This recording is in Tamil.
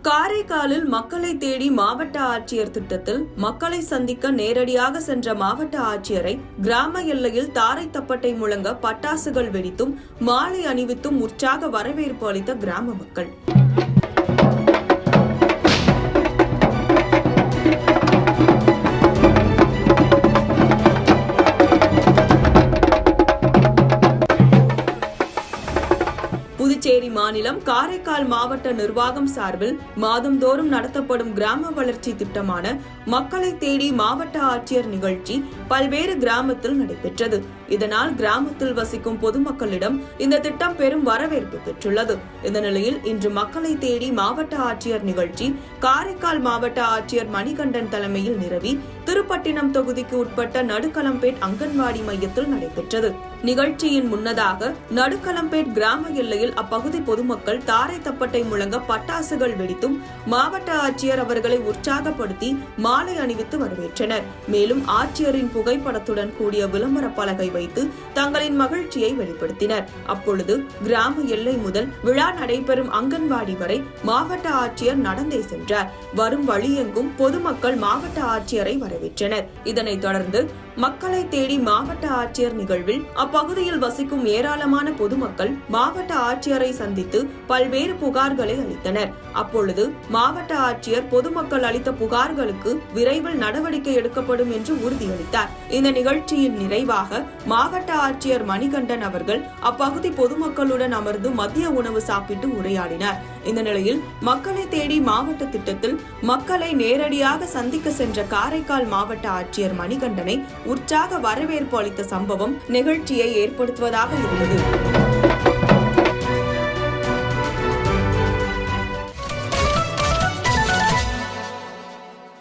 காரைக்காலில் மக்களை தேடி மாவட்ட ஆட்சியர் திட்டத்தில் மக்களை சந்திக்க நேரடியாக சென்ற மாவட்ட ஆட்சியரை கிராம எல்லையில் தாரை தப்பட்டை முழங்க பட்டாசுகள் வெடித்தும் மாலை அணிவித்தும் உற்சாக வரவேற்பு அளித்த கிராம மக்கள். புதுச்சேரி மாநிலம் காரைக்கால் மாவட்ட நிர்வாகம் சார்பில் மாதந்தோறும் நடத்தப்படும் கிராம வளர்ச்சி திட்டமான மக்களை தேடி மாவட்ட ஆட்சியர் நிகழ்ச்சி பல்வேறு கிராமத்தில் நடைபெற்றது. இதனால் கிராமத்தில் வசிக்கும் பொதுமக்களிடம் இந்த திட்டம் பெரும் வரவேற்பு பெற்றுள்ளது. இந்த நிலையில் இன்று மக்களை தேடி மாவட்ட ஆட்சியர் நிகழ்ச்சி காரைக்கால் மாவட்ட ஆட்சியர் மணிகண்டன் தலைமையில் நிரவி திருப்பட்டினம் தொகுதிக்கு உட்பட்ட நடுக்களம்பேட் அங்கன்வாடி மையத்தில் நடைபெற்றது. நிகழ்ச்சியின் முன்னதாக நடுக்களம்பேட் கிராம எல்லையில் அப்பகுதி பொதுமக்கள் தாரை தப்பட்டை முழங்க பட்டாசுகள் வெடித்தும் மாவட்ட ஆட்சியர் அவர்களை உற்சாகப்படுத்தி மாலை அணிவித்து வரவேற்றனர். மேலும் ஆட்சியரின் புகைப்படத்துடன் கூடிய விளம்பர பலகை வைத்து தங்களின் மகிழ்ச்சியை வெளிப்படுத்தினர். அப்பொழுது கிராம எல்லை முதல் விழா நடைபெறும் அங்கன்வாடி வரை மாவட்ட ஆட்சியர் நடந்தே சென்றார். வரும் வழியெங்கும் பொதுமக்கள் மாவட்ட ஆட்சியரை வரவேற்றனர். இதனைத் தொடர்ந்து மக்களை தேடி மாவட்ட ஆட்சியர் நிகழ்வில் அப்பகுதியில் வசிக்கும் ஏராளமான பொதுமக்கள் மாவட்ட ஆட்சியரை சந்தித்து பல்வேறு புகார்களை அளித்தனர். அப்பொழுது மாவட்ட ஆட்சியர் பொதுமக்கள் அளித்த புகார்களுக்கு விரைவில் நடவடிக்கை எடுக்கப்படும் என்று உறுதியளித்தார். இந்த நிகழ்ச்சியின் நிறைவாக மாவட்ட ஆட்சியர் மணிகண்டன் அவர்கள் அப்பகுதி பொதுமக்களுடன் அமர்ந்து மதிய உணவு சாப்பிட்டு உரையாடினார். இந்த நிலையில் மக்களை தேடி மாவட்ட திட்டத்தில் மக்களை நேரடியாக சந்திக்க சென்ற காரைக்கால் மாவட்ட ஆட்சியர் மணிகண்டனை உற்சாக வரவேற்பு அளித்த சம்பவம் நிகழ்ச்சியை ஏற்படுத்துவதாக இருந்தது.